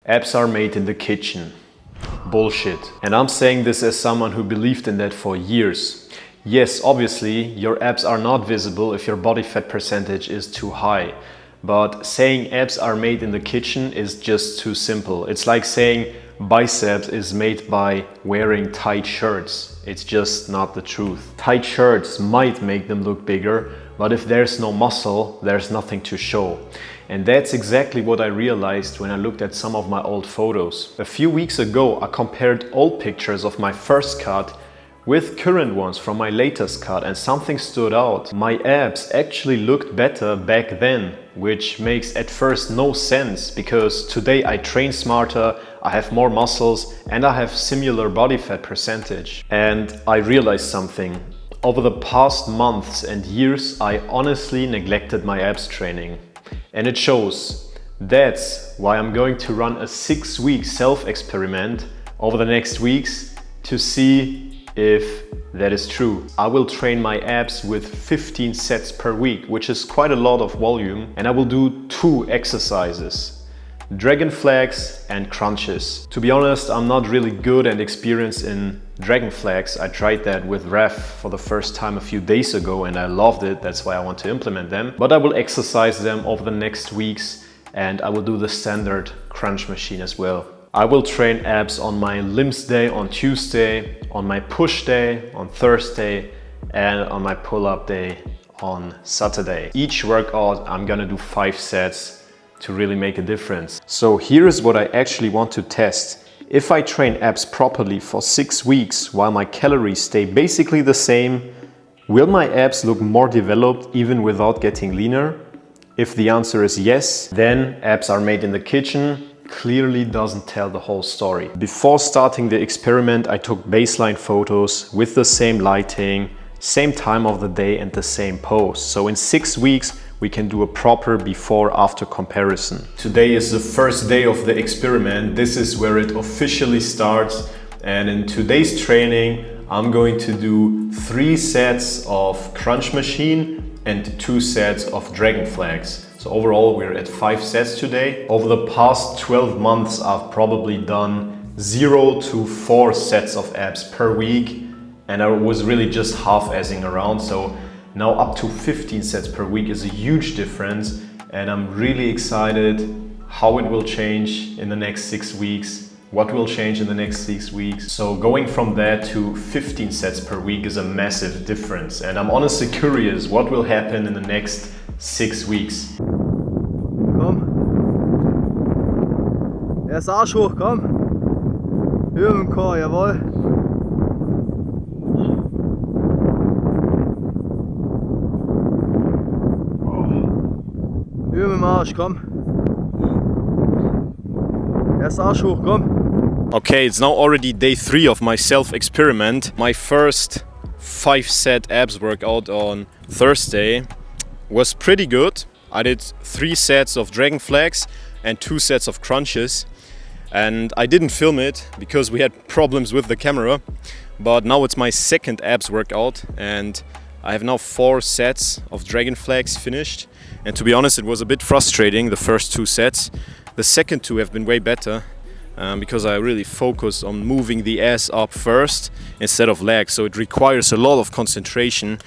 Abs are made in the kitchen. Bullshit. And I'm saying this as someone who believed in that for years. Yes, obviously, your abs are not visible if your body fat percentage is too high. But saying abs are made in the kitchen is just too simple. It's like saying biceps is made by wearing tight shirts. It's just not the truth. Tight shirts might make them look bigger, but if there's no muscle, there's nothing to show. And that's exactly what I realized when I looked at some of my old photos. A few weeks ago, I compared old pictures of my first cut with current ones from my latest cut, and something stood out. My abs actually looked better back then, which makes at first no sense because today I train smarter, I have more muscles, and I have similar body fat percentage. And I realized something. Over the past months and years, I honestly neglected my abs training. And it shows. That's why I'm going to run a 6-week self-experiment over the next weeks to see if that is true. I will train my abs with 15 sets per week, which is quite a lot of volume, and I will do 2 exercises: dragon flags and crunches. To be honest, I'm not really good and experienced in dragon flags. I tried that with Raf for the first time a few days ago and I loved it. That's why I want to implement them. But I will exercise them over the next weeks and I will do the standard crunch machine as well. I will train abs on my limbs day on Tuesday, on my push day on Thursday, and on my pull-up day on Saturday. Each workout I'm gonna do 5 sets to really make a difference. So here is what I actually want to test. If I train abs properly for 6 weeks while my calories stay basically the same, will my abs look more developed even without getting leaner? If the answer is yes, then abs are made in the kitchen clearly doesn't tell the whole story. Before starting the experiment, I took baseline photos with the same lighting, same time of the day and the same pose. So in 6 weeks, we can do a proper before-after comparison. Today is the first day of the experiment. This is where it officially starts. And in today's training, I'm going to do 3 sets of crunch machine and 2 sets of dragon flags. So overall, we're at 5 sets today. Over the past 12 months, I've probably done 0 to 4 sets of abs per week. And I was really just half-assing around. So now up to 15 sets per week is a huge difference. And I'm really excited how it will change in the next 6 weeks, what will change in the next 6 weeks. So going from that to 15 sets per week is a massive difference. And I'm honestly curious what will happen in the next 6 weeks. Komm. Erst Arsch hoch, komm. Höhe im Chor, jawohl. Höhe mit dem Arsch, komm. Erst Arsch hoch, komm. Okay, it's now already day 3 of my self-experiment. My first 5-set abs workout on Thursday was pretty good. I did 3 sets of dragon flags and 2 sets of crunches. And I didn't film it because we had problems with the camera. But now it's my second abs workout and I have now 4 sets of dragon flags finished. And to be honest, it was a bit frustrating, the first 2 sets. The second 2 have been way better because I really focused on moving the ass up first instead of legs. So it requires a lot of concentration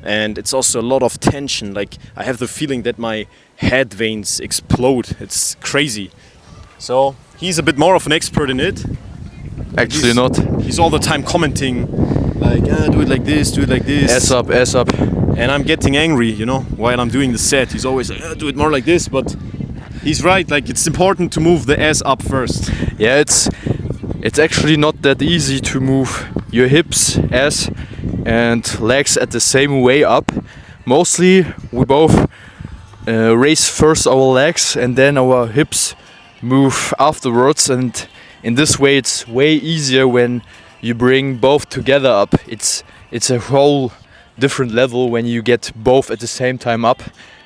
and it's also a lot of tension. Like I have the feeling that my head veins explode. It's crazy. So he's a bit more of an expert in it. Actually not. He's all the time commenting like, do it like this, do it like this. Ass up, ass up. And I'm getting angry, you know, while I'm doing the set. He's always like, do it more like this, but he's right, like it's important to move the ass up first. Yeah, it's actually not that easy to move your hips, ass and legs at the same way up. Mostly we both raise first our legs and then our hips move afterwards, and in this way it's way easier when you bring both together up. It's a whole different level when you get both at the same time up,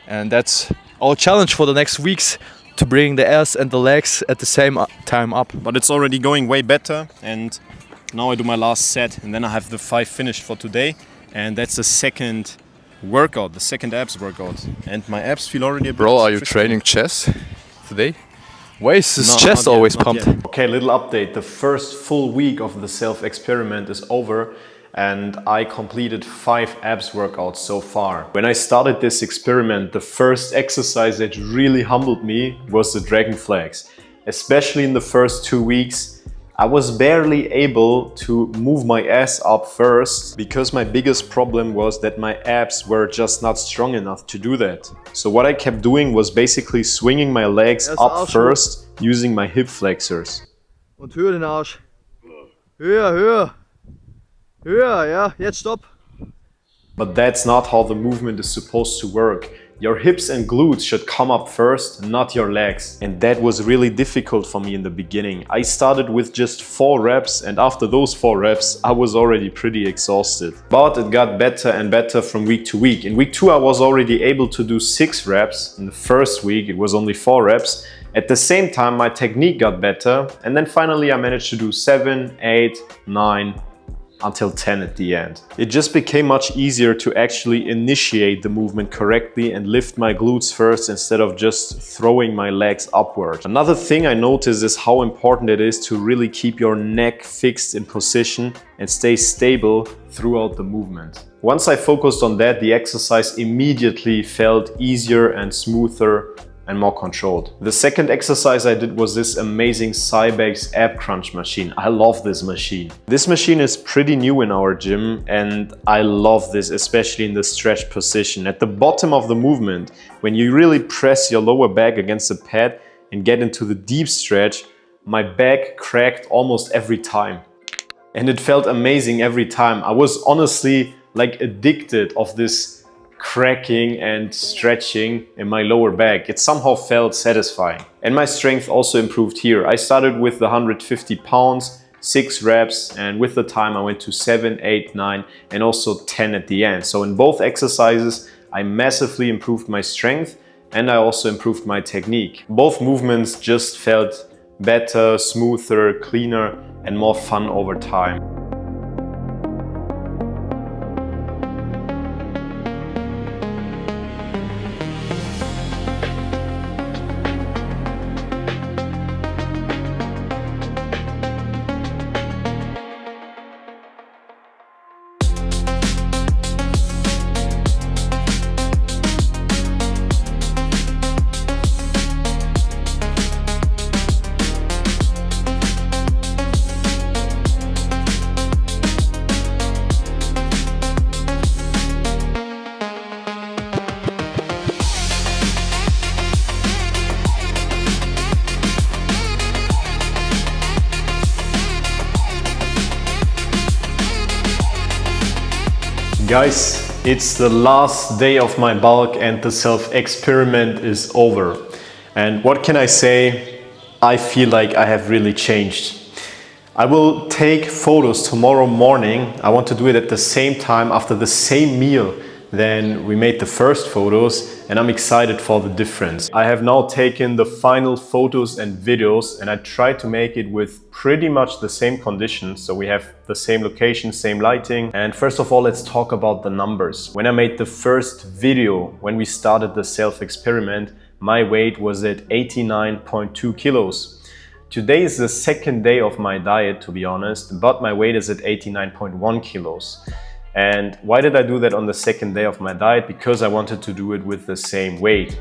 and that's our challenge for the next weeks, to bring the ass and the legs at the same time up. But it's already going way better, and now I do my last set and then I have the 5 finished for today, and that's the second workout, the second abs workout, and my abs feel already a bit Bro, are you tricky. training chest today? Why is his No, chest not yet, always not pumped? yet. Okay, little update. The first full week of the self-experiment is over and I completed 5 abs workouts so far. When I started this experiment, the first exercise that really humbled me was the dragon flags. Especially in the first 2 weeks, I was barely able to move my ass up first because my biggest problem was that my abs were just not strong enough to do that. So what I kept doing was basically swinging my legs up first using my hip flexors. Und höher den Arsch. Höher, höher. Höher, ja, jetzt stopp. But that's not how the movement is supposed to work. Your hips and glutes should come up first, not your legs. And that was really difficult for me in the beginning. I started with just 4 reps and after those 4 reps, I was already pretty exhausted. But it got better and better from week to week. In week 2, I was already able to do 6 reps. In the first week, it was only 4 reps. At the same time, my technique got better. And then finally, I managed to do 7, 8, 9, until 10 at the end. It just became much easier to actually initiate the movement correctly and lift my glutes first instead of just throwing my legs upward. Another thing I noticed is how important it is to really keep your neck fixed in position and stay stable throughout the movement. Once I focused on that, the exercise immediately felt easier and smoother and more controlled. The second exercise I did was this amazing Cybex ab crunch machine. I love this machine. This machine is pretty new in our gym and I love this, especially in the stretch position. At the bottom of the movement, when you really press your lower back against the pad and get into the deep stretch, my back cracked almost every time. And it felt amazing every time. I was honestly like addicted of this cracking and stretching in my lower back. It somehow felt satisfying. And my strength also improved here. I started with the 150 pounds, 6 reps, and with the time I went to 7, 8, 9, and also 10 at the end. So in both exercises, I massively improved my strength and I also improved my technique. Both movements just felt better, smoother, cleaner, and more fun over time. Guys, it's the last day of my bulk and the self-experiment is over. And what can I say? I feel like I have really changed. I will take photos tomorrow morning. I want to do it at the same time after the same meal then we made the first photos and I'm excited for the difference. I have now taken the final photos and videos and I tried to make it with pretty much the same conditions. So we have the same location, same lighting. And first of all, let's talk about the numbers. When I made the first video, when we started the self-experiment, my weight was at 89.2 kilos. Today is the second day of my diet, to be honest, but my weight is at 89.1 kilos. And why did I do that on the second day of my diet? Because I wanted to do it with the same weight.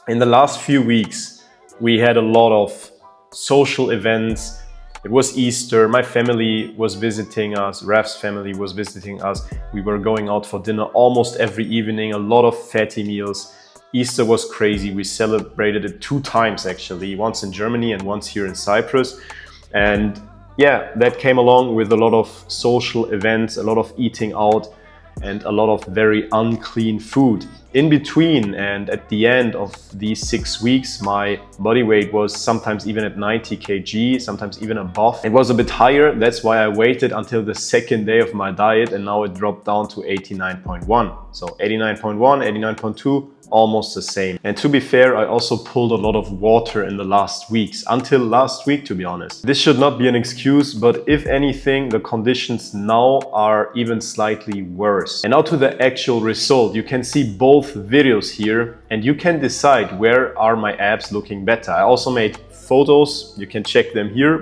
In the last few weeks, we had a lot of social events. It was Easter, my family was visiting us, Raf's family was visiting us. We were going out for dinner almost every evening, a lot of fatty meals. Easter was crazy. We celebrated it 2 times actually, once in Germany and once here in Cyprus. And yeah, that came along with a lot of social events, a lot of eating out and a lot of very unclean food. In between and at the end of these 6 weeks, my body weight was sometimes even at 90 kg, sometimes even above. It was a bit higher, that's why I waited until the second day of my diet and now it dropped down to 89.1. So 89.1, 89.2, almost the same. And to be fair, I also pulled a lot of water in the last weeks, until last week to be honest. This should not be an excuse, but if anything, the conditions now are even slightly worse. And now to the actual result. You can see both videos here and you can decide where are my abs looking better. I also made photos. You can check them here.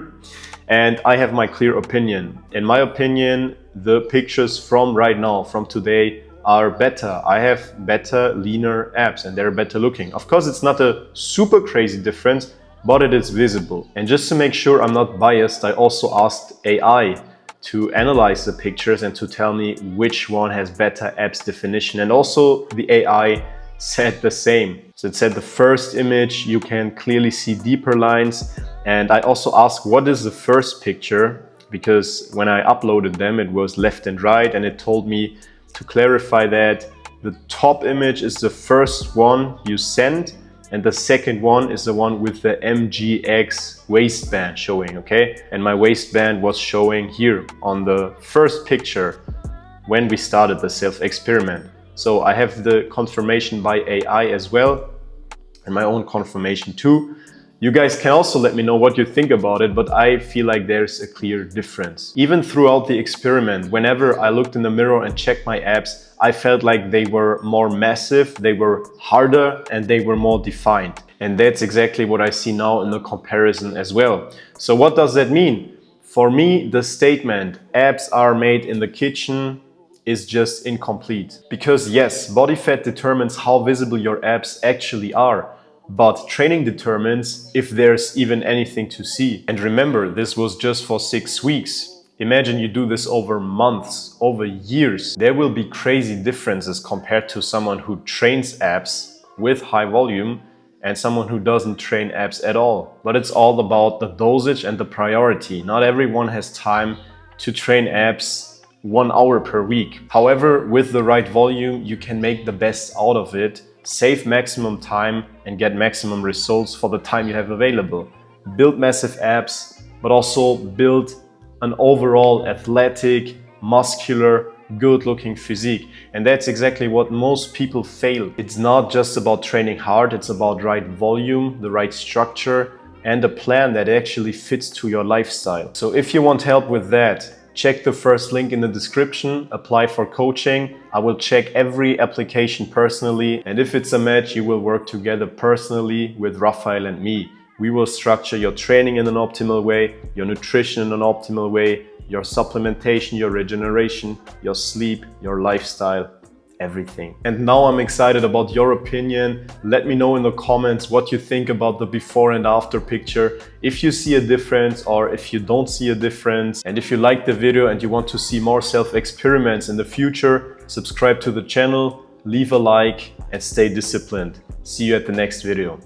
And I have my clear opinion. In my opinion, the pictures from right now, from today, are better. I have better, leaner abs and they're better looking. Of course, it's not a super crazy difference, but it is visible. And just to make sure I'm not biased, I also asked AI to analyze the pictures and to tell me which one has better abs definition. And also the AI said the same. So it said the first image, you can clearly see deeper lines. And I also asked, what is the first picture? Because when I uploaded them, it was left and right, and it told me to clarify that the top image is the first one you sent, and the second one is the one with the MGX waistband showing, okay? And my waistband was showing here on the first picture when we started the self-experiment. So I have the confirmation by AI as well, and my own confirmation too. You guys can also let me know what you think about it, but I feel like there's a clear difference. Even throughout the experiment, whenever I looked in the mirror and checked my abs, I felt like they were more massive, they were harder, and they were more defined. And that's exactly what I see now in the comparison as well. So what does that mean? For me, the statement, abs are made in the kitchen, is just incomplete. Because yes, body fat determines how visible your abs actually are. But training determines if there's even anything to see. And remember, this was just for 6 weeks. Imagine you do this over months, over years. There will be crazy differences compared to someone who trains abs with high volume and someone who doesn't train abs at all. But it's all about the dosage and the priority. Not everyone has time to train abs 1 hour per week. However, with the right volume, you can make the best out of it, save maximum time and get maximum results for the time you have available. Build massive abs, but also build an overall athletic, muscular, good-looking physique. And that's exactly what most people fail. It's not just about training hard, it's about right volume, the right structure, and a plan that actually fits to your lifestyle. So if you want help with that, check the first link in the description, apply for coaching. I will check every application personally, and if it's a match, you will work together personally with Rafael and me. We will structure your training in an optimal way, your nutrition in an optimal way, your supplementation, your regeneration, your sleep, your lifestyle, everything. And now I'm excited about your opinion. Let me know in the comments what you think about the before and after picture, if you see a difference or if you don't see a difference. And if you like the video and you want to see more self-experiments in the future, subscribe to the channel, leave a like and stay disciplined. See you at the next video.